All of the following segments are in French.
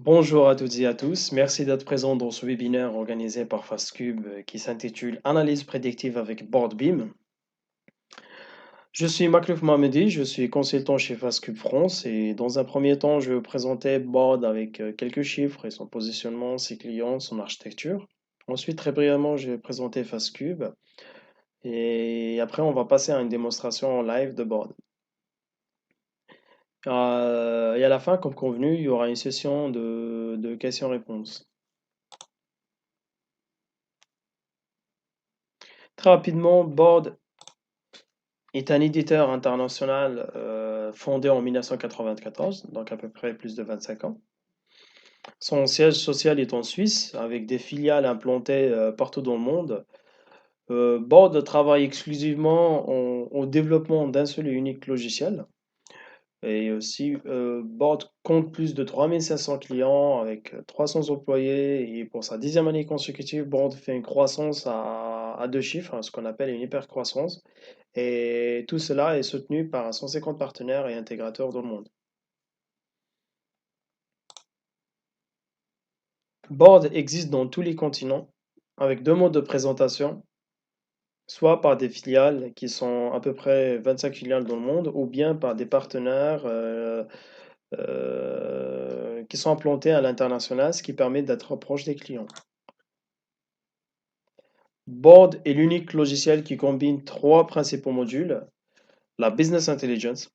Bonjour à toutes et à tous, merci d'être présents dans ce webinaire organisé par Fastcube qui s'intitule Analyse prédictive avec BoardBeam. Je suis Maklouf Mohamedi, je suis consultant chez Fastcube France et dans un premier temps, je vais vous présenter Board avec quelques chiffres et son positionnement, ses clients, son architecture. Ensuite, très brièvement, je vais présenter Fastcube et après, on va passer à une démonstration en live de Board. Et à la fin, comme convenu, il y aura une session de questions-réponses. Très rapidement, Board est un éditeur international fondé en 1994, donc à peu près plus de 25 ans. Son siège social est en Suisse, avec des filiales implantées partout dans le monde. Board travaille exclusivement au développement d'un seul et unique logiciel. Et aussi, Board compte plus de 3500 clients avec 300 employés. Et pour sa 10e année consécutive, Board fait une croissance à deux chiffres, hein, ce qu'on appelle une hypercroissance. Et tout cela est soutenu par 150 partenaires et intégrateurs dans le monde. Board existe dans tous les continents avec deux modes de présentation, soit par des filiales qui sont à peu près 25 filiales dans le monde, ou bien par des partenaires qui sont implantés à l'international, ce qui permet d'être proche des clients. Board est l'unique logiciel qui combine trois principaux modules, la Business Intelligence,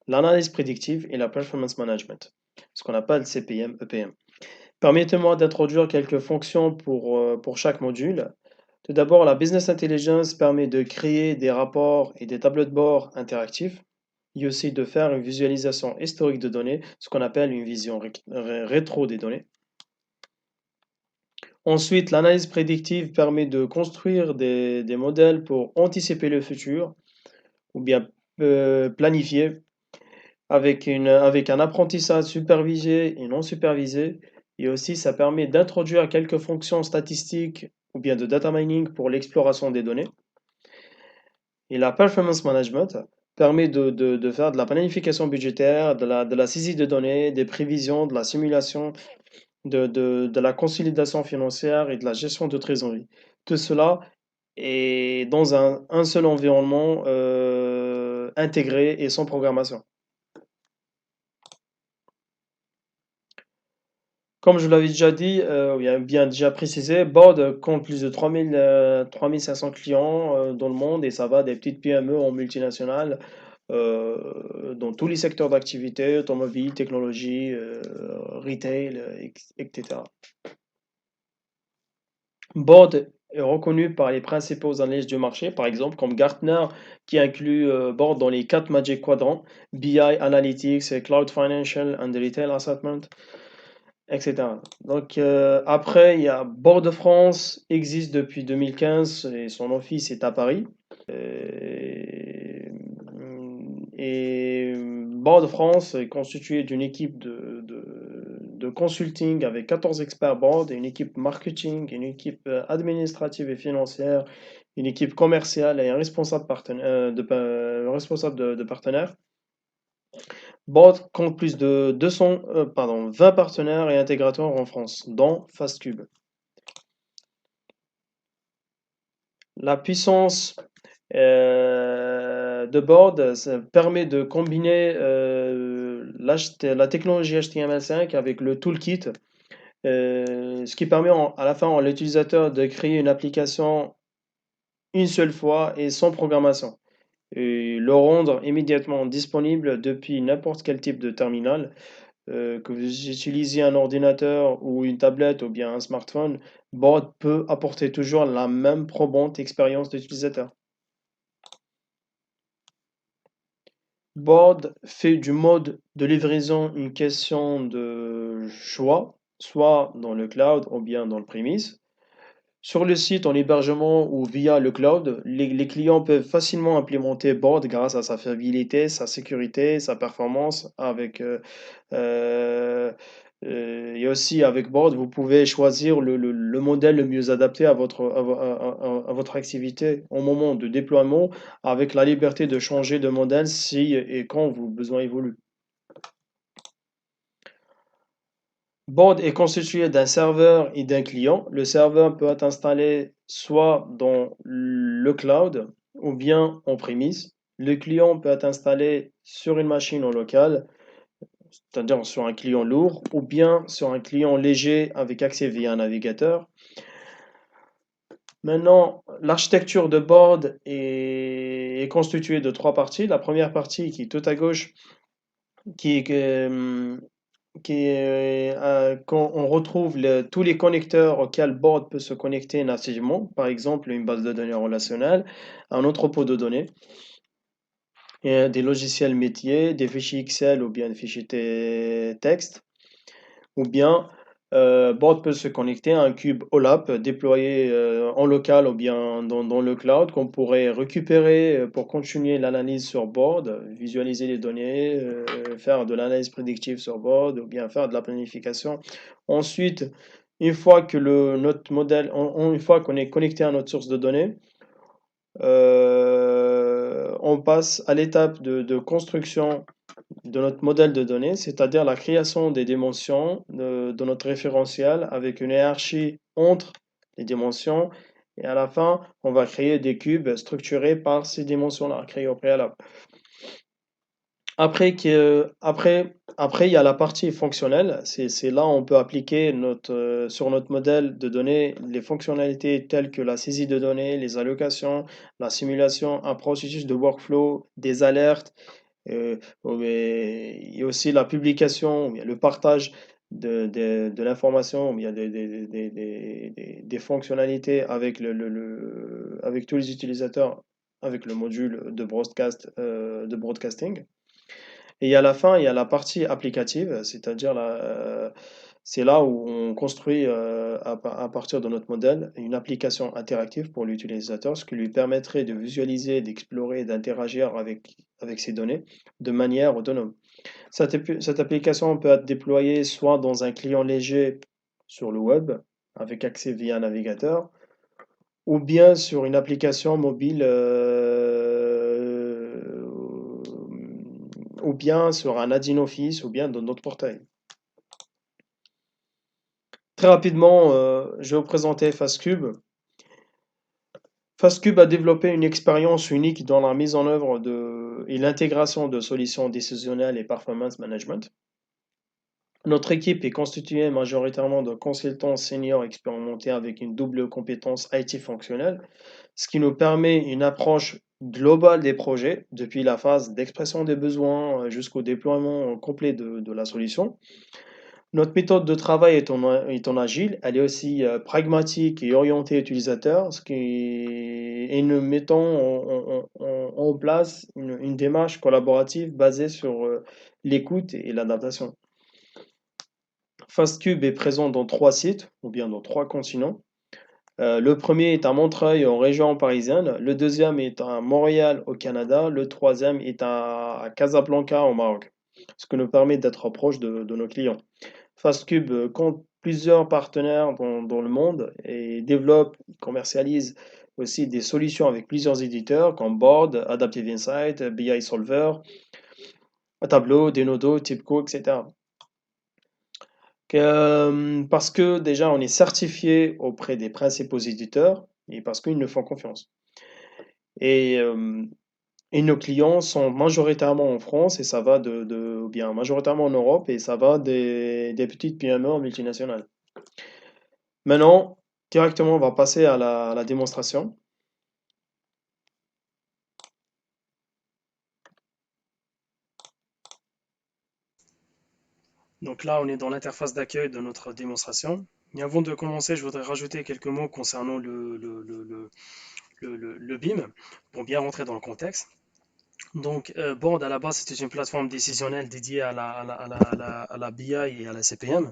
l'analyse prédictive et la Performance Management, ce qu'on appelle CPM, EPM. Permettez-moi d'introduire quelques fonctions pour chaque module. Tout d'abord, la Business Intelligence permet de créer des rapports et des tableaux de bord interactifs et aussi de faire une visualisation historique de données, ce qu'on appelle une vision rétro des données. Ensuite, l'analyse prédictive permet de construire des modèles pour anticiper le futur ou bien planifier avec un apprentissage supervisé et non supervisé. Et aussi, ça permet d'introduire quelques fonctions statistiques ou bien de data mining pour l'exploration des données. Et la performance management permet de faire de la planification budgétaire, de la saisie de données, des prévisions, de la simulation, de la consolidation financière et de la gestion de trésorerie. Tout cela est dans un seul environnement intégré et sans programmation. Comme je l'avais déjà dit, bien déjà précisé, Board compte plus de 3500 clients dans le monde et ça va des petites PME en multinationales dans tous les secteurs d'activité, automobile, technologie, retail, etc. Board est reconnu par les principaux analystes du marché, par exemple comme Gartner, qui inclut Board dans les 4 Magic Quadrants, BI, Analytics, Cloud Financial and Retail Assessment, etc. Donc après, il y a Board de France, existe depuis 2015 et son office est à Paris. Et, Board de France est constitué d'une équipe de consulting avec 14 experts board, et une équipe marketing, une équipe administrative et financière, une équipe commerciale et un responsable, responsable de partenaires. Board compte plus de 20 partenaires et intégrateurs en France, dont Fastcube. La puissance de Board ça permet de combiner la technologie HTML5 avec le toolkit, ce qui permet à la fin à l'utilisateur de créer une application une seule fois et sans programmation, et le rendre immédiatement disponible depuis n'importe quel type de terminal. Que vous utilisiez un ordinateur ou une tablette ou bien un smartphone, Board peut apporter toujours la même probante expérience d'utilisateur. Board fait du mode de livraison une question de choix, soit dans le cloud ou bien dans le premise. Sur le site, en hébergement ou via le cloud, les clients peuvent facilement implémenter Board grâce à sa fiabilité, sa sécurité, sa performance. Euh, et aussi avec Board, vous pouvez choisir le modèle le mieux adapté à à votre activité au moment de déploiement, avec la liberté de changer de modèle si et quand vos besoins évoluent. Board est constitué d'un serveur et d'un client. Le serveur peut être installé soit dans le cloud ou bien en premise. Le client peut être installé sur une machine en local, c'est-à-dire sur un client lourd, ou bien sur un client léger avec accès via un navigateur. Maintenant, l'architecture de board est constituée de trois parties. La première partie qui est tout à gauche, qui est, quand on retrouve tous les connecteurs auxquels board peut se connecter nativement, par exemple une base de données relationnelle, un entrepôt de données, et des logiciels métiers, des fichiers Excel ou bien des fichiers texte. Ou bien, Board peut se connecter à un cube OLAP déployé en local ou bien dans le cloud qu'on pourrait récupérer pour continuer l'analyse sur Board, visualiser les données, faire de l'analyse prédictive sur Board ou bien faire de la planification. Ensuite, une fois que notre modèle, une fois qu'on est connecté à notre source de données, on passe à l'étape de construction de notre modèle de données, c'est-à-dire la création des dimensions de notre référentiel avec une hiérarchie entre les dimensions. Et à la fin, on va créer des cubes structurés par ces dimensions-là, créées au préalable. Après, il y a la partie fonctionnelle. C'est là où on peut appliquer sur notre modèle de données les fonctionnalités telles que la saisie de données, les allocations, la simulation, un processus de workflow, des alertes, il y a aussi la publication, il y a le partage de l'information, il y a des fonctionnalités avec, avec tous les utilisateurs, avec le module de broadcasting. Et à la fin, il y a la partie applicative, c'est-à-dire c'est là où on construit à partir de notre modèle une application interactive pour l'utilisateur, ce qui lui permettrait de visualiser, d'explorer, d'interagir avec ces données de manière autonome. Cette application peut être déployée soit dans un client léger sur le web, avec accès via un navigateur, ou bien sur une application mobile, ou bien sur un add-in Office, ou bien dans notre portail. Très rapidement, je vais vous présenter Fastcube. Fastcube a développé une expérience unique dans la mise en œuvre et l'intégration de solutions décisionnelles et performance management. Notre équipe est constituée majoritairement de consultants seniors expérimentés avec une double compétence IT fonctionnelle, ce qui nous permet une approche globale des projets, depuis la phase d'expression des besoins jusqu'au déploiement complet de la solution. Notre méthode de travail est en agile, elle est aussi pragmatique et orientée utilisateur, et nous mettons en place une démarche collaborative basée sur l'écoute et l'adaptation. Fastcube est présent dans 3 sites, ou bien dans 3 continents. Le premier est à Montreuil, en région parisienne. Le deuxième est à Montréal, au Canada. Le troisième est à Casablanca, au Maroc. Ce qui nous permet d'être proche de nos clients. Fastcube compte plusieurs partenaires dans le monde et développe, commercialise aussi des solutions avec plusieurs éditeurs comme Board, Adaptive Insight, BI Solver, Tableau, Denodo, TIBCO, etc. Parce que déjà, on est certifié auprès des principaux éditeurs et parce qu'ils nous font confiance. Et, euh, et nos clients sont majoritairement en France et ça va ou bien majoritairement en Europe et ça va des petites PME en multinationales. Maintenant, directement, on va passer à la démonstration. Donc là, on est dans l'interface d'accueil de notre démonstration. Et avant de commencer, je voudrais rajouter quelques mots concernant le BIM pour bien rentrer dans le contexte. Donc, Board, à la base, c'était une plateforme décisionnelle dédiée à la BI et à la CPM.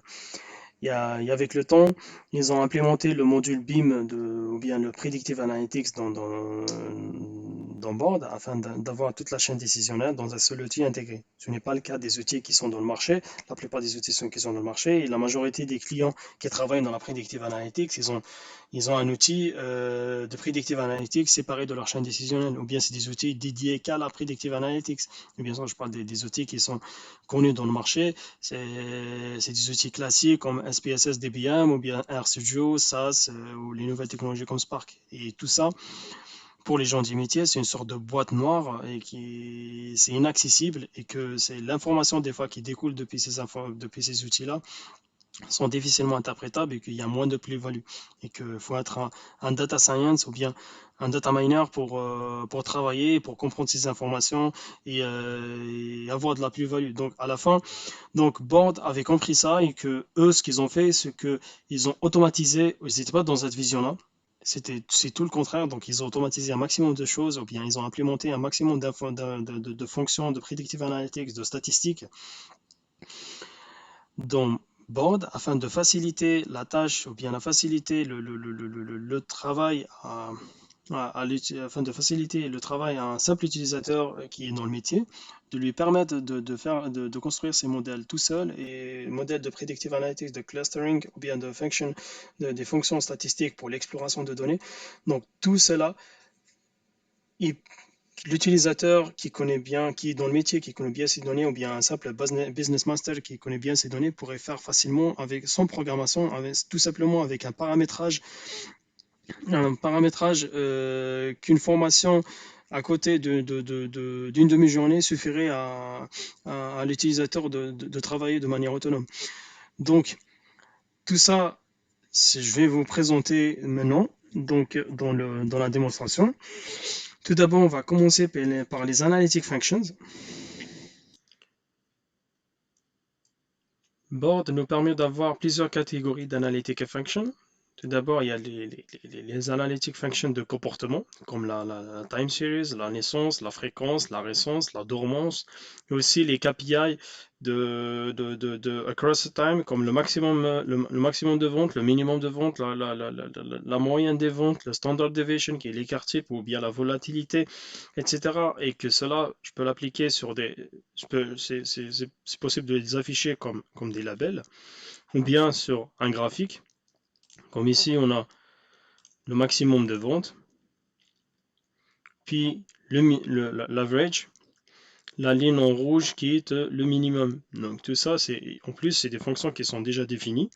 Avec le temps, ils ont implémenté le module BIM ou bien le Predictive Analytics dans Board afin d'avoir toute la chaîne décisionnelle dans un seul outil intégré. Ce n'est pas le cas des outils qui sont dans le marché. La plupart des outils qui sont dans le marché et la majorité des clients qui travaillent dans la Predictive Analytics, ils ont un outil de Predictive Analytics séparé de leur chaîne décisionnelle, ou bien c'est des outils dédiés qu'à la Predictive Analytics. Et bien sûr, je parle des outils qui sont connus dans le marché. C'est des outils classiques comme SPSS DBM ou bien RStudio, SAS ou les nouvelles technologies comme Spark. Et tout ça, pour les gens du métier, c'est une sorte de boîte noire et qui c'est inaccessible et que c'est l'information des fois qui découle depuis ces outils-là sont difficilement interprétables et qu'il y a moins de plus-value et qu'il faut être un data science ou bien un data miner pour travailler, pour comprendre ces informations et avoir de la plus-value. Donc à la fin, donc Board avait compris ça et que eux, ce qu'ils ont fait, c'est qu'ils ont automatisé, ils n'étaient pas dans cette vision-là. C'est tout le contraire, donc ils ont automatisé un maximum de choses, ou bien ils ont implémenté un maximum de fonctions de predictive analytics, de statistiques dans Board afin de faciliter la tâche ou bien faciliter le travail afin de faciliter le travail à un simple utilisateur qui est dans le métier, de lui permettre de construire ses modèles tout seul et modèles de predictive analytics, de clustering ou bien des fonctions statistiques pour l'exploration de données. Donc tout cela, l'utilisateur qui connaît bien, qui est dans le métier, qui connaît bien ces données, ou bien un simple business master qui connaît bien ces données pourrait faire facilement avec son programmation, tout simplement avec qu'une formation à côté d'une demi-journée suffirait à l'utilisateur de travailler de manière autonome. Donc, tout ça, je vais vous présenter maintenant donc, dans la démonstration. Tout d'abord, on va commencer par les analytic functions. Board nous permet d'avoir plusieurs catégories d'analytic functions. Tout d'abord, il y a les analytic functions de comportement, comme la time series, la naissance, la fréquence, la récence, la dormance, et aussi les KPI de across time, comme le maximum de ventes, le minimum de ventes, la moyenne des ventes, le standard deviation, qui est l'écart type, ou bien la volatilité, etc. Et que cela, je peux l'appliquer sur c'est possible de les afficher comme des labels, ou bien sur un graphique. Comme ici, on a le maximum de ventes, puis l'average, la ligne en rouge qui est le minimum. Donc tout ça, en plus, c'est des fonctions qui sont déjà définies.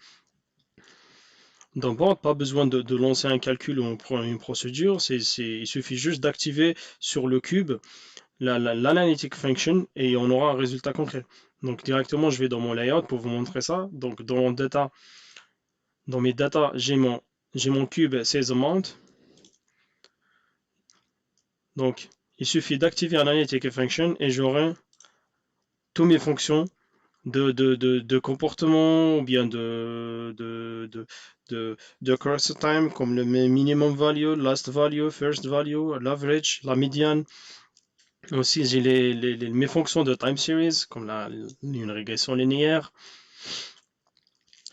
Donc bon, pas besoin de lancer un calcul ou une procédure, il suffit juste d'activer sur le cube l'analytic function et on aura un résultat concret. Donc directement, je vais dans mon layout pour vous montrer ça. Donc dans mes data, j'ai mon cube sales amount. Donc, il suffit d'activer un analytic function et j'aurai toutes mes fonctions de comportement ou bien de cross time comme le minimum value, last value, first value, l'average, la médiane. Aussi, j'ai mes fonctions de time series comme une régression linéaire,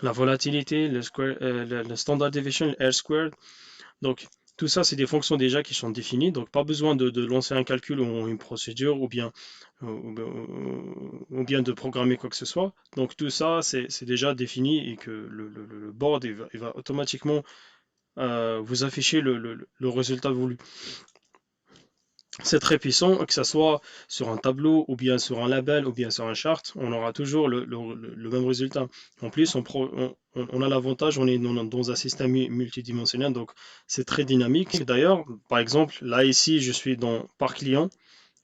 la volatilité, le standard deviation, le R squared. Donc, tout ça, c'est des fonctions déjà qui sont définies, donc pas besoin de lancer un calcul ou une procédure ou bien de programmer quoi que ce soit. Donc tout ça, c'est déjà défini et que le board il va automatiquement vous afficher le résultat voulu. C'est très puissant, que ce soit sur un tableau ou bien sur un label ou bien sur un chart, on aura toujours le même résultat. En plus, on a l'avantage, on est dans un système multidimensionnel, donc c'est très dynamique. D'ailleurs, par exemple, là ici, je suis par client,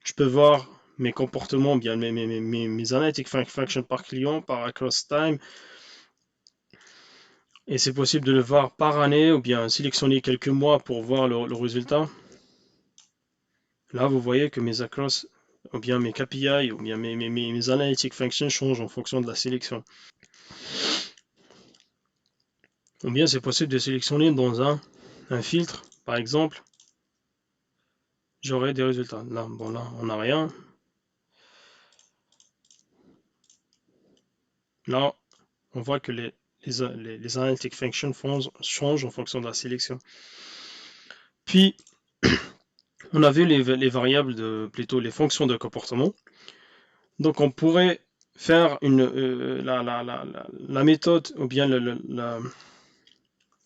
je peux voir mes comportements, bien mes analytic functions par client, par across time, et c'est possible de le voir par année ou bien sélectionner quelques mois pour voir le résultat. Là, vous voyez que mes across, ou bien mes KPI, ou bien mes analytic functions changent en fonction de la sélection. Ou bien c'est possible de sélectionner dans un filtre, par exemple, j'aurai des résultats. Là, bon, là, on n'a rien. Là, on voit que les analytic functions changent en fonction de la sélection. Puis, On a vu les variables, plutôt les fonctions de comportement. Donc on pourrait faire la méthode, ou bien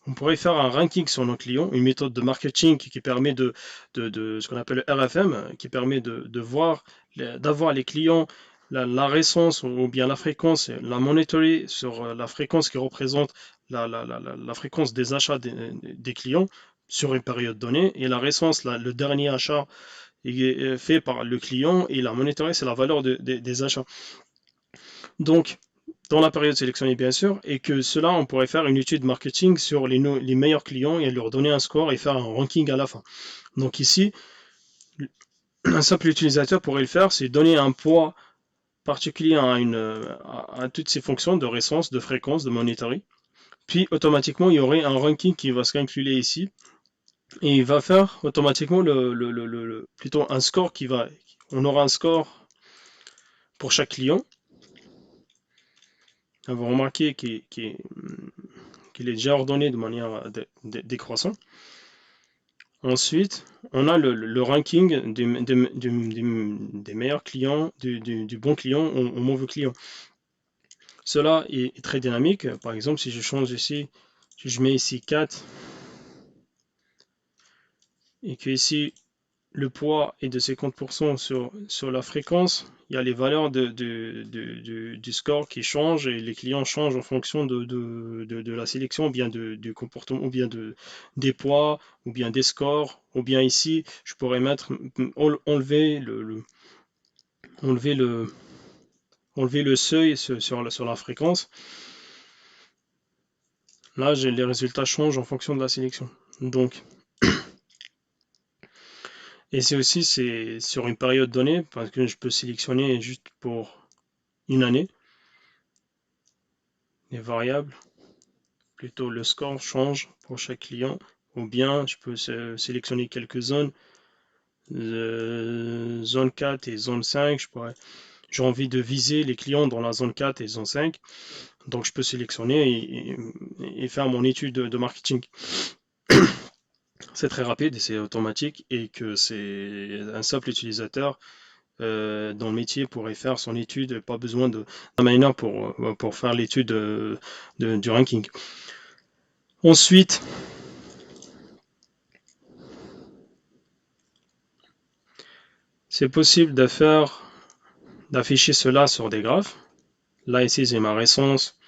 on pourrait faire un ranking sur nos clients, une méthode de marketing qui permet de ce qu'on appelle le RFM, qui permet de voir, d'avoir les clients, la récence ou bien la fréquence, la monitorer sur la fréquence qui représente la fréquence des achats des clients sur une période donnée, et la récence, le dernier achat est fait par le client, et la monitorer, c'est la valeur des achats. Donc, dans la période sélectionnée bien sûr, et que cela, on pourrait faire une étude marketing sur les meilleurs clients et leur donner un score et faire un ranking à la fin. Donc ici, un simple utilisateur pourrait le faire, c'est donner un poids particulier à toutes ces fonctions de récence, de fréquence, de monitoring. Puis automatiquement, il y aurait un ranking qui va se calculer ici, et il va faire automatiquement plutôt un score on aura un score pour chaque client. Vous remarquez qu'il est déjà ordonné de manière décroissante. Ensuite, on a le ranking des meilleurs clients, du bon client au mauvais client. Cela est très dynamique. Par exemple, si je change ici, si je mets ici 4 et que ici le poids est de 50% sur la fréquence, il y a les valeurs du score qui changent, et les clients changent en fonction de la sélection, ou bien du comportement, ou bien des poids, ou bien des scores, ou bien ici, je pourrais enlever le, enlever le seuil sur la fréquence. Là, les résultats changent en fonction de la sélection. Donc, et c'est sur une période donnée, parce que je peux sélectionner juste pour une année. Les variables, plutôt le score change pour chaque client, ou bien je peux sélectionner quelques zones, zone 4 et zone 5. J'ai envie de viser les clients dans la zone 4 et zone 5, donc je peux sélectionner et faire mon étude de marketing. C'est très rapide et c'est automatique, et que c'est un simple utilisateur dans le métier pourrait faire son étude, pas besoin d'un miner pour faire l'étude du ranking. Ensuite, c'est possible d'afficher cela sur des graphes. Là ici j'ai ma récence,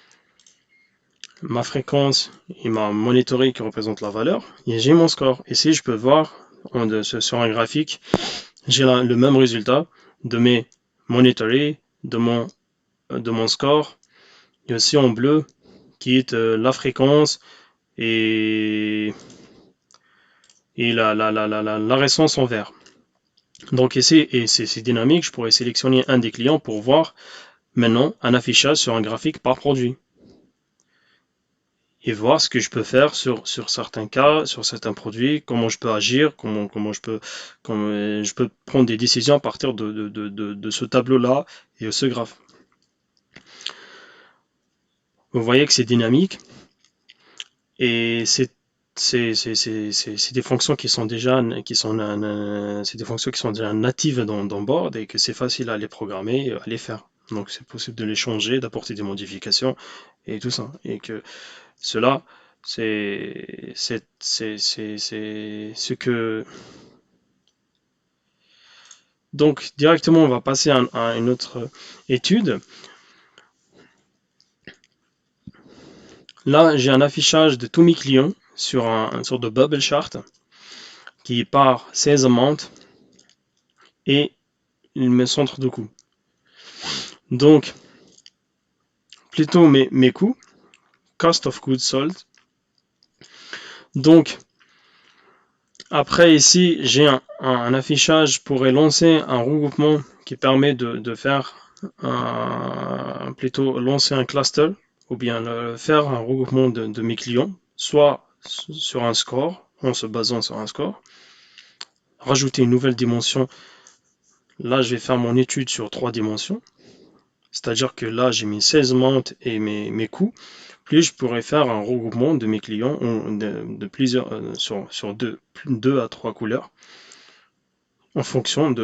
ma fréquence et ma monitoring qui représente la valeur, et j'ai mon score. Ici je peux voir sur un graphique, j'ai le même résultat de mes monitoring, de mon score, et aussi en bleu qui est la fréquence et la récence en vert. Donc ici, et c'est dynamique, je pourrais sélectionner un des clients pour voir maintenant un affichage sur un graphique par produit, et voir ce que je peux faire sur certains cas, sur certains produits, comment je peux agir, comment je peux prendre des décisions à partir de ce tableau-là et de ce graphe. Vous voyez que c'est dynamique, et c'est des fonctions qui sont déjà natives dans Board, et que c'est facile à les programmer, à les faire. Donc c'est possible de les changer, d'apporter des modifications et tout ça. Et que cela, c'est ce que... Donc directement, on va passer à une autre étude. Là, j'ai un affichage de tous mes clients sur une sorte de bubble chart qui est par sales amount et mes centres de coûts. Donc, plutôt mes coûts, cost of goods sold. Donc, après ici, j'ai un affichage pour lancer un regroupement qui permet de faire plutôt lancer un cluster, ou bien faire un regroupement de mes clients, soit sur un score, en se basant sur un score, rajouter une nouvelle dimension. Là, je vais faire mon étude sur 3 dimensions, c'est-à-dire que là, j'ai mes 16 montes et mes coûts. Puis je pourrais faire un regroupement de mes clients de plusieurs sur deux à trois couleurs. en fonction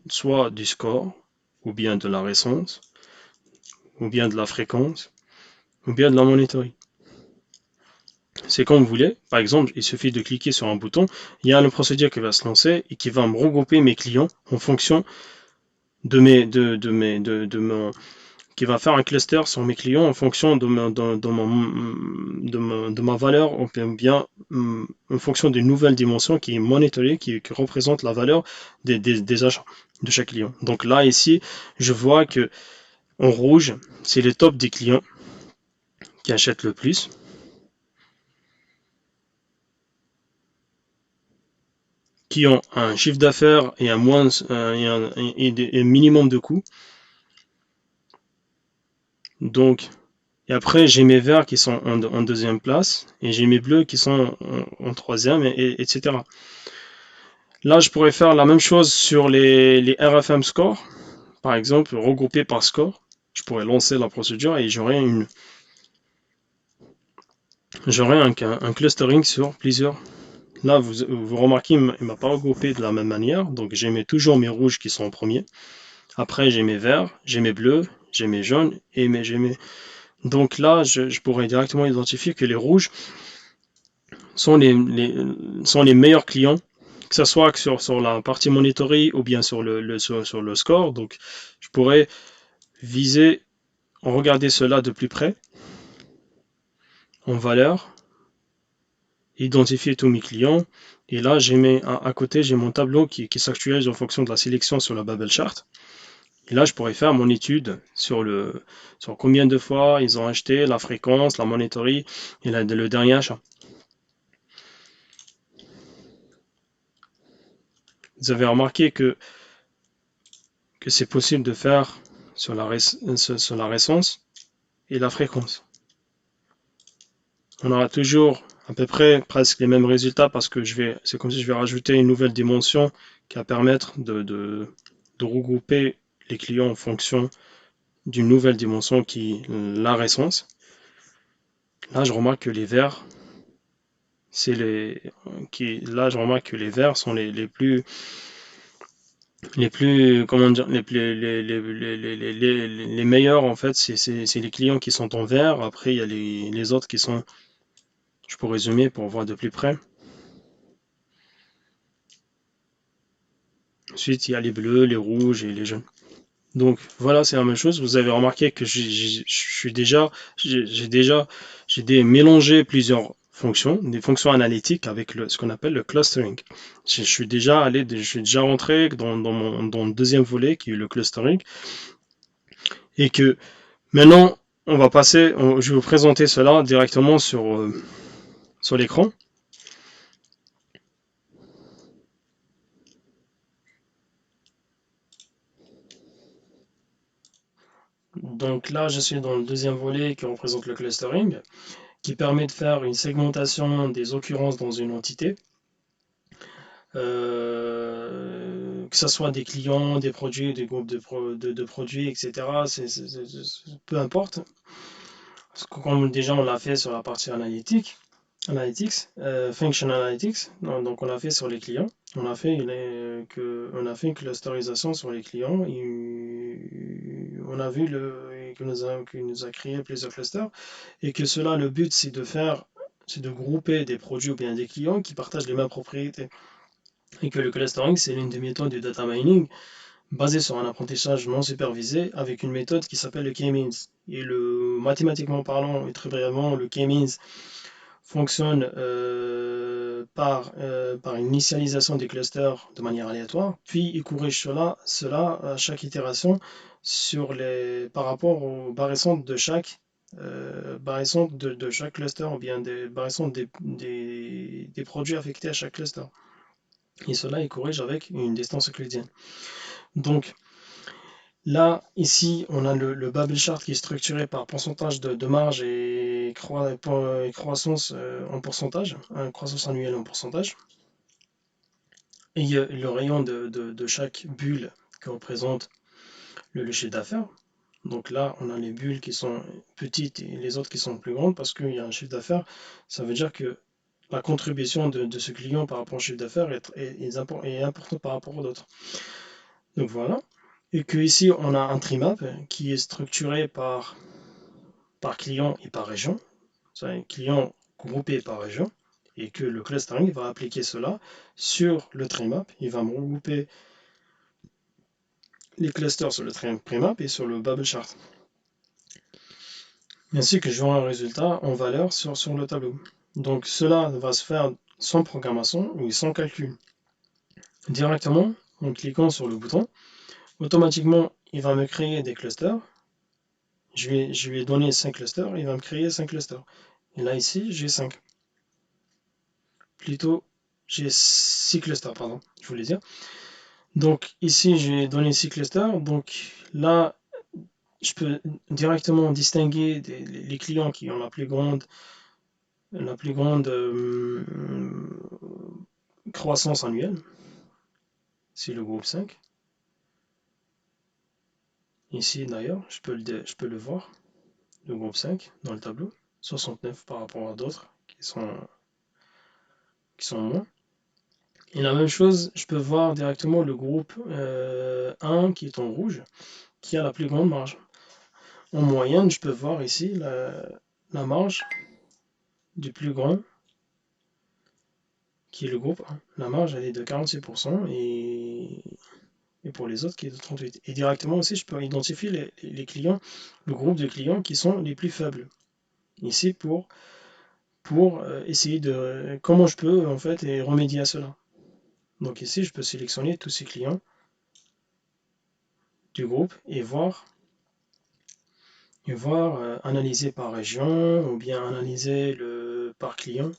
soit du score, ou bien de la récence, ou bien de la fréquence, ou bien de la monitoring. C'est comme vous voulez. Par exemple, il suffit de cliquer sur un bouton, il y a une procédure qui va se lancer et qui va me regrouper mes clients en fonction qui va faire un cluster sur mes clients en fonction de ma valeur ou bien en fonction d'une nouvelle dimension qui est monitorée, qui représente la valeur des achats de chaque client. Donc là, ici, je vois que en rouge, c'est les top des clients qui achètent le plus. Qui ont un chiffre d'affaires et un minimum de coûts. Donc, et après, j'ai mes verts qui sont en deuxième place et j'ai mes bleus qui sont en troisième, etc. Là, je pourrais faire la même chose sur les RFM scores, par exemple, regroupés par score. Je pourrais lancer la procédure et j'aurais un clustering sur plusieurs. Là, vous remarquez, il ne m'a pas regroupé de la même manière, donc j'ai toujours mes rouges qui sont en premier. Après, j'ai mes verts, j'ai mes bleus, j'ai mes jaunes et j'ai mes. Donc là, je pourrais directement identifier que les rouges sont les meilleurs clients, que ce soit sur la partie monitoring ou bien sur le score. Donc, je pourrais viser, regarder cela de plus près, en valeur, identifier tous mes clients. Et là, à côté, j'ai mon tableau qui s'actualise en fonction de la sélection sur la bubble chart. Et là, je pourrais faire mon étude sur combien de fois ils ont acheté, la fréquence, la monitoring et le dernier achat. Vous avez remarqué que c'est possible de faire sur la récence et la fréquence. On aura toujours à peu près presque les mêmes résultats parce que c'est comme si je vais rajouter une nouvelle dimension qui va permettre de regrouper les clients en fonction d'une nouvelle dimension qui est la récence. Là, je remarque que les verts, là, je remarque que les verts sont comment dire, les meilleurs en fait, c'est les clients qui sont en vert. Après, il y a les autres qui sont, je peux résumer pour voir de plus près. Ensuite, il y a les bleus, les rouges et les jaunes. Donc voilà, c'est la même chose. Vous avez remarqué que j'ai mélangé plusieurs fonctions, des fonctions analytiques avec ce qu'on appelle le clustering. Je suis déjà rentré dans le deuxième volet qui est le clustering et que maintenant on va passer, je vais vous présenter cela directement sur l'écran. Donc là, je suis dans le deuxième volet qui représente le clustering, qui permet de faire une segmentation des occurrences dans une entité. Que ce soit des clients, des produits, des groupes de produits, etc. Peu importe. Comme déjà on l'a fait sur la partie Function Analytics, donc on l'a fait sur les clients. On a fait une clusterisation sur les clients. On a vu qu'il nous a créé plusieurs clusters et que cela, le but, c'est de grouper des produits ou bien des clients qui partagent les mêmes propriétés. Et que le clustering, c'est l'une des méthodes du data mining basée sur un apprentissage non supervisé avec une méthode qui s'appelle le K-means. Mathématiquement parlant, et très brièvement, le K-means fonctionne par une initialisation des clusters de manière aléatoire, puis il corrige cela à chaque itération par rapport aux barres récentes de chaque cluster ou bien des barres récentes des produits affectés à chaque cluster. Et cela, il corrige avec une distance euclidienne. Donc là, ici, on a le bubble chart qui est structuré par pourcentage de marge et croissance en pourcentage, croissance annuelle en pourcentage. Et le rayon de chaque bulle qui représente le chiffre d'affaires. Donc là, on a les bulles qui sont petites et les autres qui sont plus grandes parce qu'il y a un chiffre d'affaires. Ça veut dire que la contribution de ce client par rapport au chiffre d'affaires est importante par rapport aux autres. Donc voilà. Et que ici, on a un trimap qui est structuré par client et par région. C'est un client groupé par région. Et que le clustering va appliquer cela sur le trimap. Il va me regrouper les clusters sur le trimap et sur le bubble chart. Ainsi que j'aurai un résultat en valeur sur le tableau. Donc cela va se faire sans programmation ou sans calcul. Directement, en cliquant sur le bouton, automatiquement, il va me créer des clusters. Je lui ai donné 5 clusters, il va me créer 5 clusters. Et là, ici, j'ai 5. Plutôt, j'ai 6 clusters, pardon, je voulais dire. Donc ici, j'ai donné 6 clusters. Donc là, je peux directement distinguer les clients qui ont la plus grande croissance annuelle. C'est le groupe 5. Ici, d'ailleurs, je peux le voir, le groupe 5 dans le tableau. 69 par rapport à d'autres qui sont moins. Et la même chose, je peux voir directement le groupe 1 qui est en rouge, qui a la plus grande marge. En moyenne, je peux voir ici la marge du plus grand, qui est le groupe 1. La marge, elle est de 46% et pour les autres qui est de 38%. Et directement aussi, je peux identifier les clients, le groupe de clients qui sont les plus faibles. Ici, pour essayer de comment je peux en fait remédier à cela. Donc ici, je peux sélectionner tous ces clients du groupe et voir analyser par région ou bien analyser par client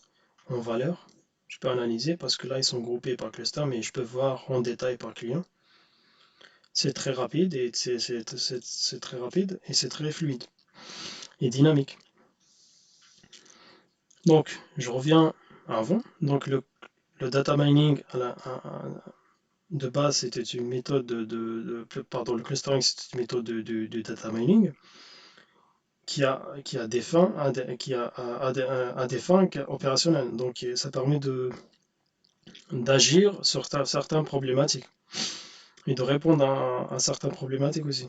en valeur. Je peux analyser parce que là, ils sont groupés par cluster, mais je peux voir en détail par client. C'est très rapide et c'est très rapide et c'est très fluide et dynamique. Donc, je reviens avant. Donc, le data mining de base, c'était une méthode pardon, le clustering, c'était une méthode de data mining qui a des fins, à des fins opérationnelles. Donc, ça permet d'agir sur certaines problématiques et de répondre à certaines problématiques aussi.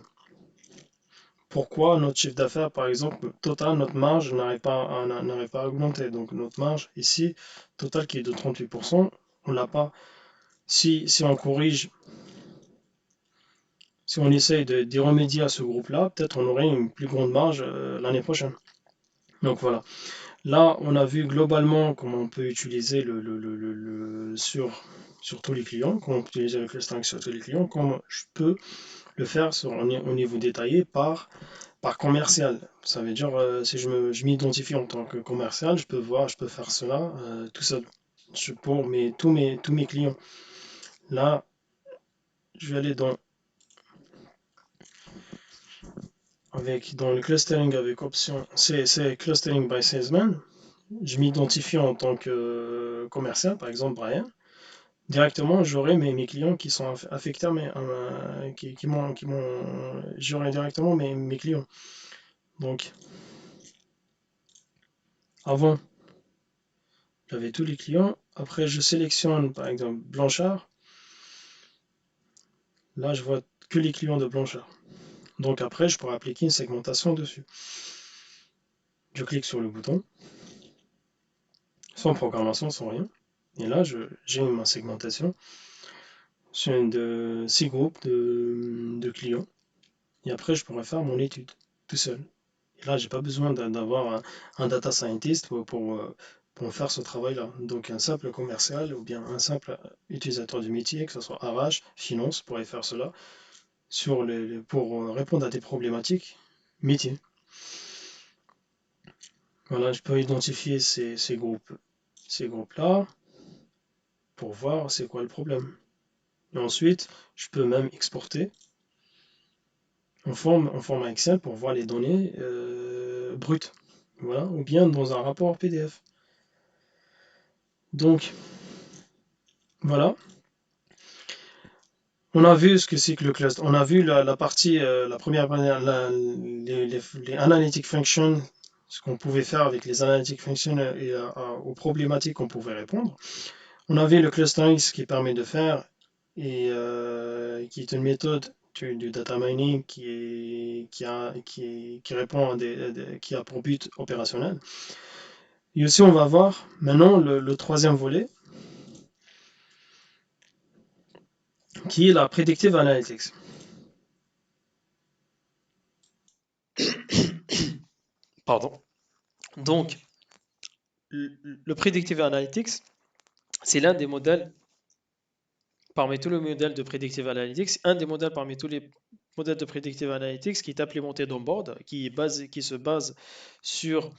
Pourquoi notre chiffre d'affaires, par exemple, total, notre marge n'arrive pas à augmenter. Donc notre marge ici, total qui est de 38%, on l'a pas. Si on corrige, si on essaye d'y remédier à ce groupe-là, peut-être on aurait une plus grande marge l'année prochaine. Donc voilà. Là, on a vu globalement comment on peut utiliser sur tous les clients, comment on peut utiliser le clustering sur tous les clients, comment je peux le faire au niveau détaillé par commercial. Ça veut dire, si je m'identifie en tant que commercial, je peux faire cela tout seul. Pour tous mes clients. Là, je vais aller dans le clustering avec option, c'est clustering by salesman. Je m'identifie en tant que commercial, par exemple Brian. Directement, j'aurai mes clients qui sont affectés, j'aurai directement mes clients. Donc, avant, j'avais tous les clients. Après, je sélectionne, par exemple, Blanchard. Là, je vois que les clients de Blanchard. Donc après, je pourrais appliquer une segmentation dessus. Je clique sur le bouton, sans programmation, sans rien. Et là, j'ai ma segmentation de 6 groupes de clients. Et après, je pourrais faire mon étude tout seul. Et là, j'ai pas besoin d'avoir un data scientist pour faire ce travail-là. Donc un simple commercial ou bien un simple utilisateur du métier, que ce soit RH, finance, pourrait faire cela pour répondre à des problématiques métiers. Voilà, je peux identifier ces groupes-là pour voir c'est quoi le problème. Et ensuite, je peux même exporter en format Excel pour voir les données brutes. Voilà, ou bien dans un rapport PDF. Donc, voilà. On a vu ce que c'est que le cluster. On a vu la partie, la première, les analytic functions ce qu'on pouvait faire avec les analytiques fonctionnelles et aux problématiques qu'on pouvait répondre. On avait le clustering, ce qui permet de faire, et qui est une méthode du data mining qui répond qui a pour but opérationnel. Et aussi, on va voir maintenant le troisième volet, qui est la predictive analytics. Pardon. Donc, le Predictive Analytics, c'est l'un des modèles parmi tous les modèles de Predictive Analytics, un des modèles parmi tous les modèles de Predictive Analytics qui est implémenté dans Board, qui se base sur,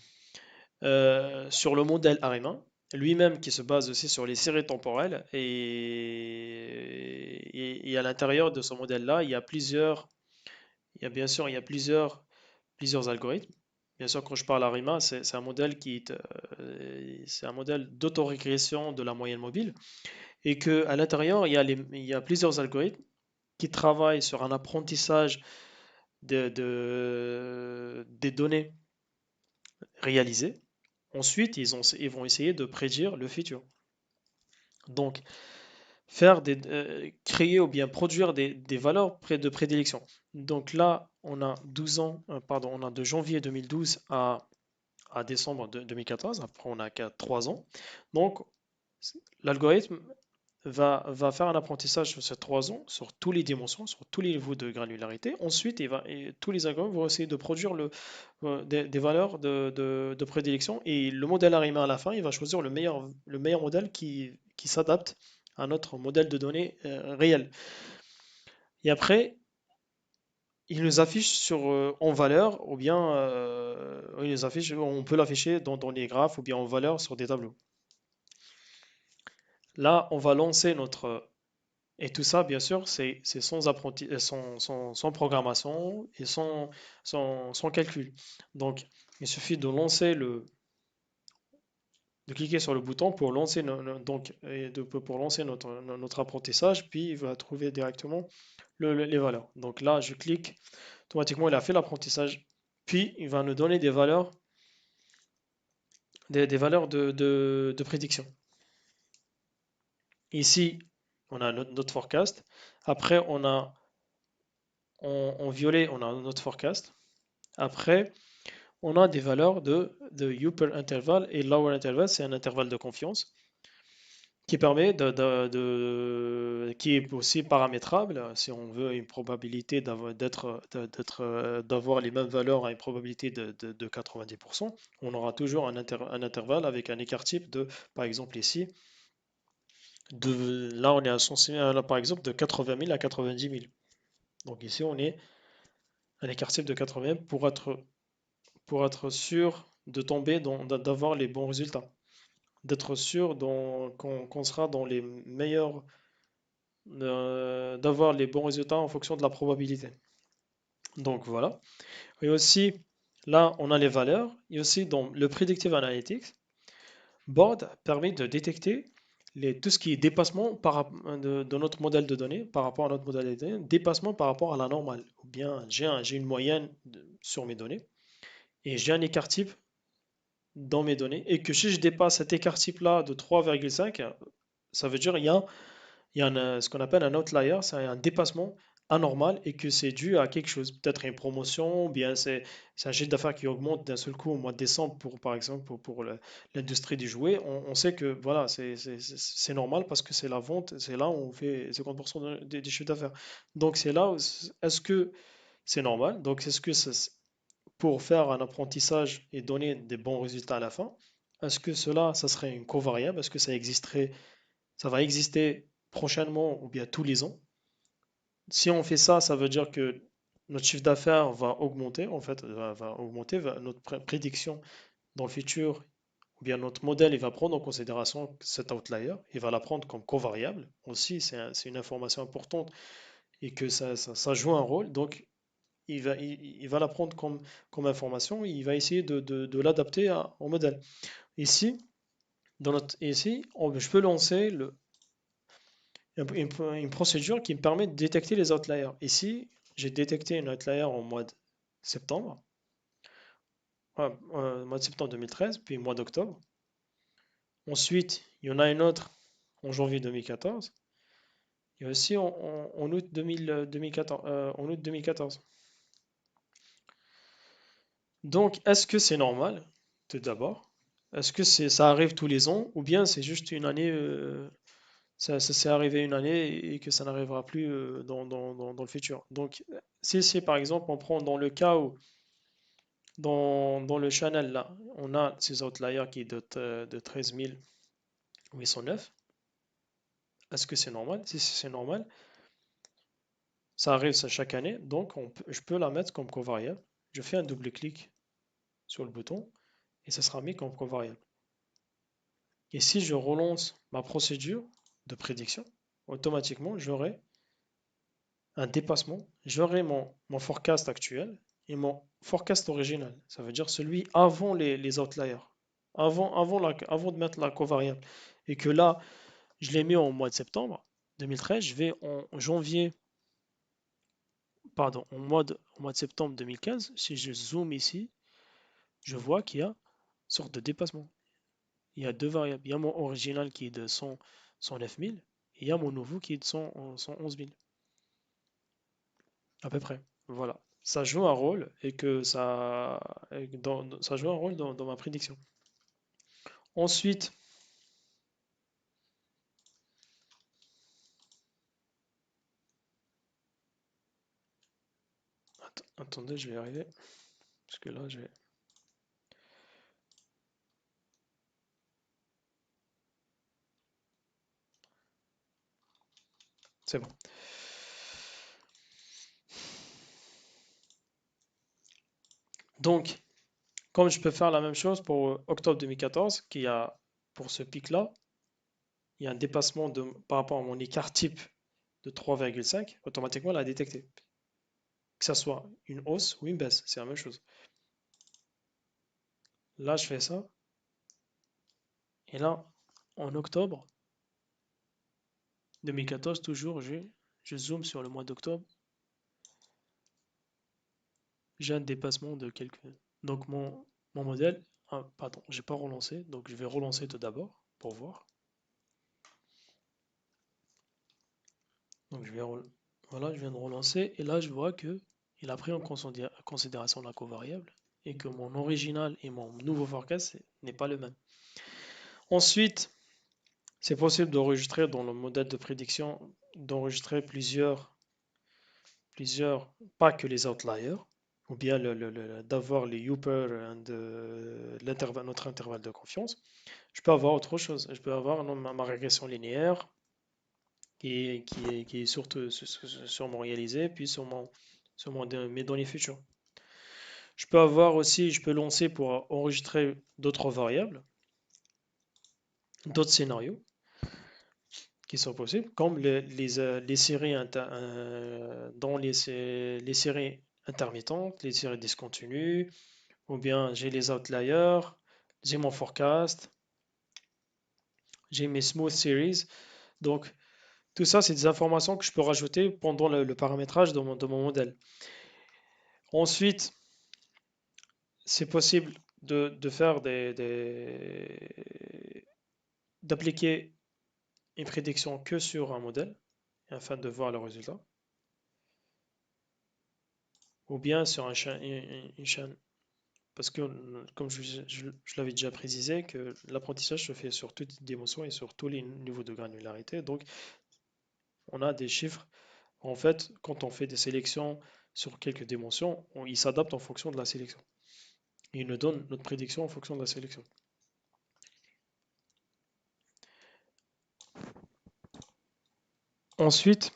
sur le modèle ARIMA, lui-même qui se base aussi sur les séries temporelles. Et à l'intérieur de ce modèle-là, il y a bien sûr, il y a plusieurs algorithmes. Bien sûr, quand je parle ARIMA, c'est un modèle c'est un modèle d'autorégression de la moyenne mobile et que à l'intérieur, il y a plusieurs algorithmes qui travaillent sur un apprentissage des données réalisées. Ensuite, ils vont essayer de prédire le futur. Donc, créer ou bien produire des valeurs de prédilection. Donc là, on a 12 ans, pardon, on a de janvier 2012 à décembre 2014, après on a qu'à 3 ans. Donc, l'algorithme va faire un apprentissage sur ces 3 ans, sur toutes les dimensions, sur tous les niveaux de granularité. Ensuite, tous les algorithmes vont essayer de produire des valeurs de prédilection et le modèle ARIMA à la fin, il va choisir le meilleur modèle qui s'adapte à notre modèle de données réel. Et après, il nous affiche en valeur ou bien on peut l'afficher dans les graphes ou bien en valeur sur des tableaux. Là, on va lancer notre. Et tout ça, bien sûr, c'est sans programmation et sans calcul. Donc, il suffit de cliquer sur le bouton pour lancer, pour lancer notre apprentissage, puis il va trouver directement les valeurs. Donc là, je clique, automatiquement, il a fait l'apprentissage, puis il va nous donner des valeurs de prédiction. Ici, on a notre forecast. Après, en violet, on a notre forecast. Après, on a des valeurs de upper interval et lower interval, c'est un intervalle de confiance qui permet qui est aussi paramétrable. Si on veut une probabilité d'avoir les mêmes valeurs à une probabilité de 90%, on aura toujours un intervalle avec un écart type par exemple ici, là on est là, par exemple de 80 000 à 90 000. Donc ici on est un écart type de 80 000 pour être sûr de tomber d'avoir les bons résultats, d'être sûr qu'on sera dans les meilleurs, d'avoir les bons résultats en fonction de la probabilité. Donc voilà. Et aussi, là, on a les valeurs. Et aussi, dans le Predictive Analytics, Board permet de détecter tout ce qui est dépassement de notre modèle de données par rapport à notre modèle de données, dépassement par rapport à la normale. Ou bien, j'ai une moyenne sur mes données et j'ai un écart type dans mes données et que si je dépasse cet écart type là de 3,5, ça veut dire il y a ce qu'on appelle un outlier, c'est un dépassement anormal et que c'est dû à quelque chose, peut-être une promotion, ou bien c'est un chiffre d'affaires qui augmente d'un seul coup au mois de décembre par exemple pour l'industrie du jouet. On sait que voilà, c'est normal parce que c'est la vente, c'est là où on fait 50% des chiffres d'affaires. Donc c'est là où est-ce que c'est normal? Donc est-ce que pour faire un apprentissage et donner des bons résultats à la fin, est-ce que ça serait une covariable? Est-ce que ça va exister prochainement ou bien tous les ans? Si on fait ça, ça veut dire que notre chiffre d'affaires va augmenter, en fait, va augmenter, notre prédiction dans le futur, ou bien notre modèle, il va prendre en considération cet outlier, il va la prendre comme covariable. Aussi, c'est une information importante et que ça joue un rôle. Donc, il va la prendre comme information, il va essayer de l'adapter au modèle. Ici, je peux lancer une procédure qui me permet de détecter les outliers. Ici, j'ai détecté un outlier au mois de septembre. mois de septembre 2013, puis mois d'octobre. Ensuite, il y en a une autre en janvier 2014. Et aussi en août 2014, en août 2014. Donc, est-ce que c'est normal, tout d'abord? Est-ce que ça arrive tous les ans ou bien c'est juste une année, ça s'est arrivé une année et que ça n'arrivera plus dans le futur? Donc, si par exemple on prend dans le cas où dans le channel là, on a ces outliers qui datent de 13 809, est-ce que c'est normal? Si c'est normal, ça arrive ça chaque année, donc je peux la mettre comme covariable. Je fais un double-clic sur le bouton et ça sera mis comme covariable. Et si je relance ma procédure de prédiction, automatiquement j'aurai un dépassement, j'aurai mon forecast actuel et mon forecast original. Ça veut dire celui avant les outliers, avant de mettre la covariable. Et que là, je l'ai mis au mois de septembre 2013, je vais en janvier, pardon, au mois de septembre 2015, si je zoome ici, je vois qu'il y a une sorte de dépassement. Il y a deux variables. Il y a mon original qui est de 109 000 et il y a mon nouveau qui est de 111 000, à peu près. Voilà. Ça joue un rôle ça joue un rôle dans ma prédiction. Ensuite, attendez, je vais y arriver. Parce que là, c'est bon. Donc, comme je peux faire la même chose pour octobre 2014, pour ce pic-là, il y a un dépassement par rapport à mon écart type de 3,5, automatiquement, elle a détecté. Que ça soit une hausse ou une baisse, c'est la même chose. Là, je fais ça. Et là, en octobre 2014, toujours, je zoome sur le mois d'octobre. J'ai un dépassement de quelques. Donc, mon modèle. Ah, pardon, j'ai pas relancé. Donc, je vais relancer tout d'abord pour voir. Donc, voilà, je viens de relancer. Et là, je vois que il a pris en considération la covariable et que mon original et mon nouveau forecast n'est pas le même. Ensuite, c'est possible d'enregistrer dans le modèle de prédiction, d'enregistrer pas que les outliers, ou bien d'avoir les Upper et notre intervalle de confiance. Je peux avoir autre chose. Je peux avoir ma régression linéaire qui est surtout sûrement réalisée, puis mes données futures. Je peux lancer pour enregistrer d'autres variables, d'autres scénarios qui sont possibles, comme les séries les séries intermittentes, les séries discontinues, ou bien j'ai les outliers, j'ai mon forecast, j'ai mes smooth series. Donc, tout ça, c'est des informations que je peux rajouter pendant le paramétrage de mon modèle. Ensuite, c'est possible de faire d'appliquer une prédiction que sur un modèle afin de voir le résultat, ou bien sur une chaîne. Parce que, comme je l'avais déjà précisé, que l'apprentissage se fait sur toutes les dimensions et sur tous les niveaux de granularité. Donc, on a des chiffres. En fait, quand on fait des sélections sur quelques dimensions, il s'adapte en fonction de la sélection. Et il nous donne notre prédiction en fonction de la sélection. Ensuite,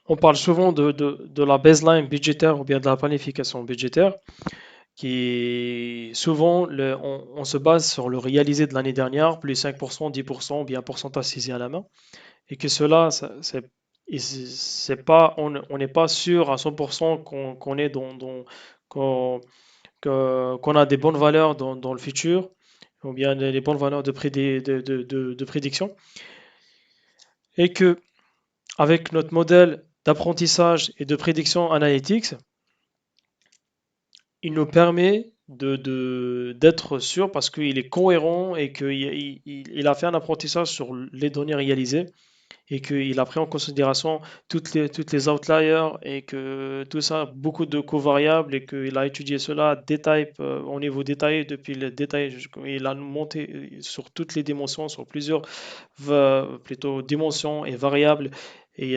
on parle souvent de la baseline budgétaire ou bien de la planification budgétaire, qui souvent on se base sur le réalisé de l'année dernière, plus 5%, 10%, ou bien un pourcentage saisi à la main, et que cela, c'est pas, on n'est pas sûr à 100% qu'on est qu'on, qu'on a des bonnes valeurs dans le futur, ou bien les bonnes valeurs de prédiction, et que avec notre modèle d'apprentissage et de prédiction analytics, il nous permet d'être sûr parce qu'il est cohérent et qu'il a fait un apprentissage sur les données réalisées et qu'il a pris en considération toutes les outliers et que tout ça, beaucoup de covariables et qu'il a étudié cela détail, au niveau détaillé depuis le détail. Il a monté sur toutes les dimensions, sur plusieurs plutôt dimensions et variables et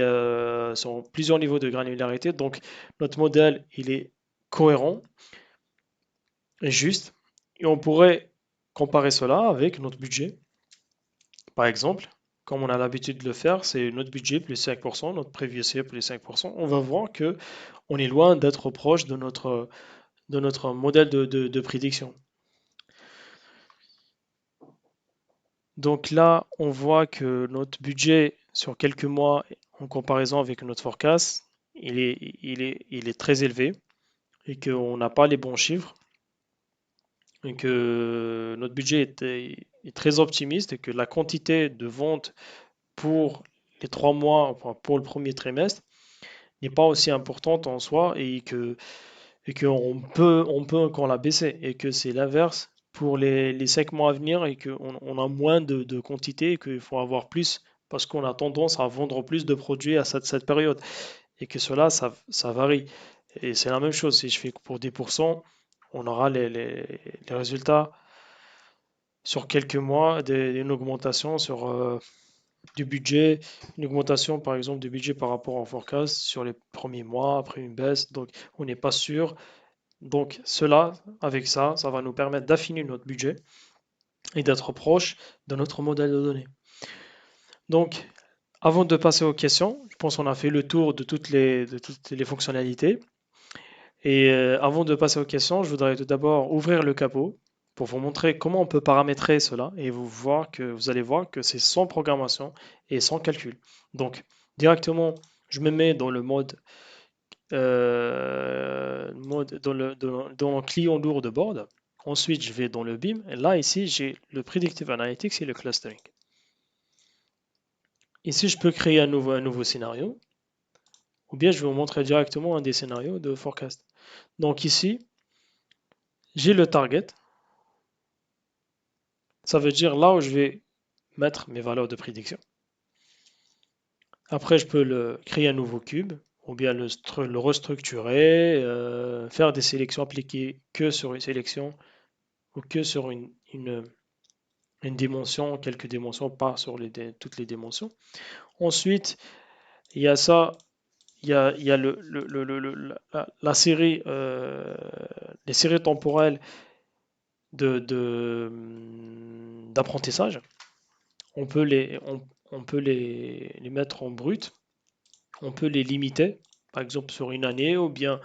sur plusieurs niveaux de granularité. Donc notre modèle, il est cohérent et juste et on pourrait comparer cela avec notre budget. Par exemple, comme on a l'habitude de le faire, c'est notre budget plus 5%, notre prévisionnel plus 5%. On va voir que on est loin d'être proche de notre modèle de prédiction. Donc là, on voit que notre budget sur quelques mois, en comparaison avec notre forecast, il est très élevé et qu'on n'a pas les bons chiffres et que notre budget est très optimiste et que la quantité de ventes pour les 3 mois, enfin, pour le premier trimestre, n'est pas aussi importante en soi et on peut encore la baisser et que c'est l'inverse pour les 5 mois à venir et qu'on a moins de quantité et qu'il faut avoir plus parce qu'on a tendance à vendre plus de produits à cette période et que cela, ça varie. Et c'est la même chose, si je fais pour 10%, on aura les résultats sur quelques mois, une augmentation sur du budget, une augmentation par exemple du budget par rapport au forecast sur les premiers mois, après une baisse, donc on n'est pas sûr. Donc cela, avec ça, ça va nous permettre d'affiner notre budget et d'être proche de notre modèle de données. Donc avant de passer aux questions, je pense qu'on a fait le tour de toutes les fonctionnalités. Et avant de passer aux questions, je voudrais tout d'abord ouvrir le capot pour vous montrer comment on peut paramétrer cela et vous allez voir que c'est sans programmation et sans calcul. Donc directement, je me mets dans le dans le client lourd de board. Ensuite, je vais dans le BIM. Et là, ici, j'ai le Predictive Analytics et le Clustering. Ici, je peux créer un nouveau scénario ou bien je vais vous montrer directement un des scénarios de forecast. Donc ici, j'ai le target. Ça veut dire là où je vais mettre mes valeurs de prédiction. Après, je peux créer un nouveau cube ou bien le restructurer, faire des sélections appliquées que sur une sélection ou que sur une dimension, quelques dimensions, pas sur toutes les dimensions. Ensuite, il y a ça, il y a la série, les séries temporelles d'apprentissage. On peut on peut les mettre en brut, on peut les limiter, par exemple sur une année ou bien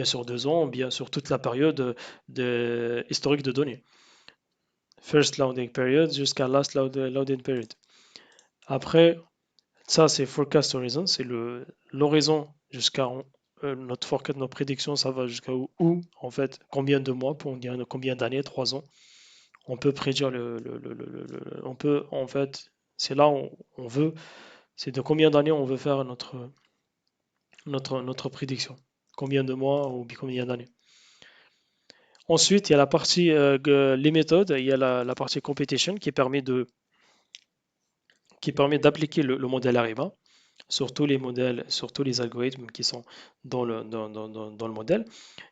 sur 2 ans, ou bien sur toute la période historique de données. First loading period jusqu'à last loading period. Après, ça c'est forecast horizon, c'est l'horizon jusqu'à notre forecast, notre prédiction, ça va jusqu'à où, en fait, combien de mois, pour dire combien d'années, 3 ans. On peut prédire on peut en fait, c'est là où on veut, c'est de combien d'années on veut faire notre prédiction. Combien de mois ou combien d'années. Ensuite, il y a la partie, les méthodes, il y a la partie competition qui permet d'appliquer le modèle ARIMA sur tous les modèles, sur tous les algorithmes qui sont dans le modèle.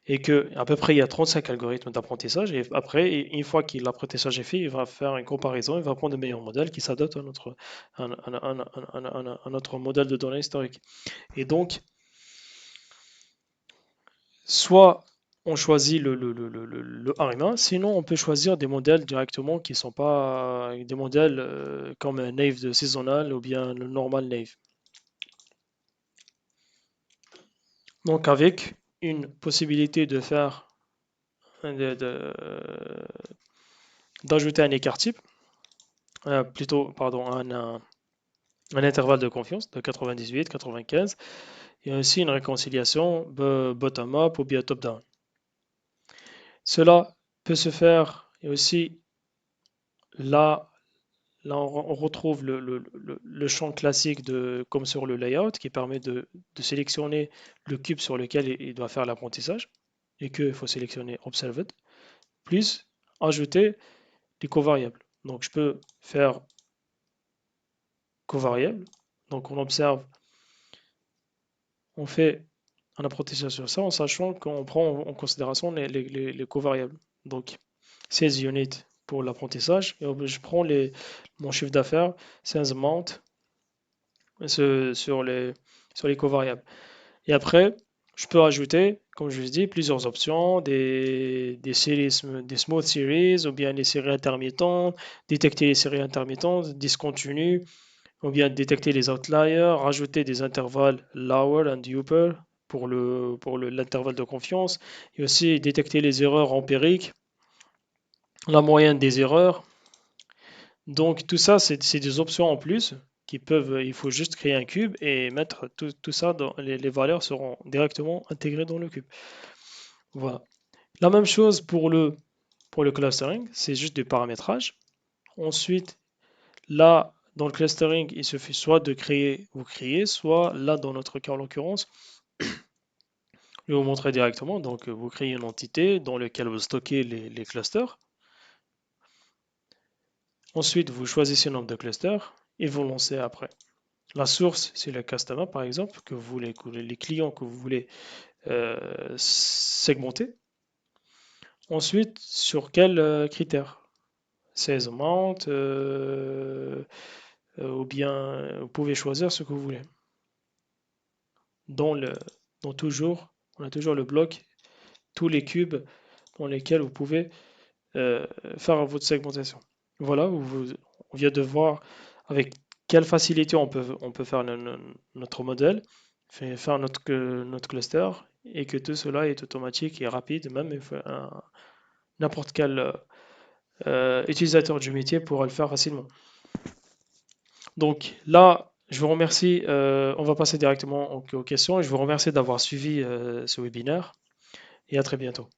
Et que à peu près il y a 35 algorithmes d'apprentissage. Et après, une fois que l'apprentissage est fait, il va faire une comparaison, il va prendre le meilleur modèle qui s'adapte à notre modèle de données historique. Et donc, soit on choisit le ARIMA, sinon on peut choisir des modèles directement qui ne sont pas des modèles comme un Naive de Seasonal ou bien le normal Naive. Donc avec une possibilité de faire d'ajouter un écart type, plutôt pardon, un intervalle de confiance de 98, 95, et aussi une réconciliation bottom-up ou bien top-down. Cela peut se faire et aussi là, on retrouve le champ classique comme sur le layout qui permet de sélectionner le cube sur lequel il doit faire l'apprentissage et qu'il faut sélectionner Observed. plus ajouter des covariables. Donc je peux faire covariable. Donc on observe, on fait un apprentissage sur ça en sachant qu'on prend en considération les covariables. Donc 16 units pour l'apprentissage et je prends mon chiffre d'affaires 16 amount sur les covariables. Et après, je peux ajouter, comme je vous dis, plusieurs options, des smooth series, ou bien les séries intermittentes, détecter les séries intermittentes, discontinues, ou bien détecter les outliers, rajouter des intervalles lower and upper l'intervalle de confiance, et aussi détecter les erreurs empiriques, la moyenne des erreurs. Donc tout ça, c'est des options en plus il faut juste créer un cube et mettre tout ça les valeurs seront directement intégrées dans le cube. Voilà. La même chose pour le clustering, c'est juste du paramétrage. Ensuite, là, dans le clustering, il suffit soit de créer ou créer, soit là, dans notre cas en l'occurrence, je vais vous montrer directement. Donc, vous créez une entité dans laquelle vous stockez les clusters. Ensuite, vous choisissez le nombre de clusters et vous lancez après. La source, c'est le customer, par exemple, les clients que vous voulez segmenter. Ensuite, sur quels critères? Sales amount, ou bien vous pouvez choisir ce que vous voulez. Dans le, on a toujours le bloc, tous les cubes dans lesquels vous pouvez faire votre segmentation. Voilà, on vient de voir avec quelle facilité on peut faire notre modèle, faire notre cluster, et que tout cela est automatique et rapide, même n'importe quel utilisateur du métier pourra le faire facilement. Donc là, je vous remercie. On va passer directement aux questions et je vous remercie d'avoir suivi ce webinaire et à très bientôt.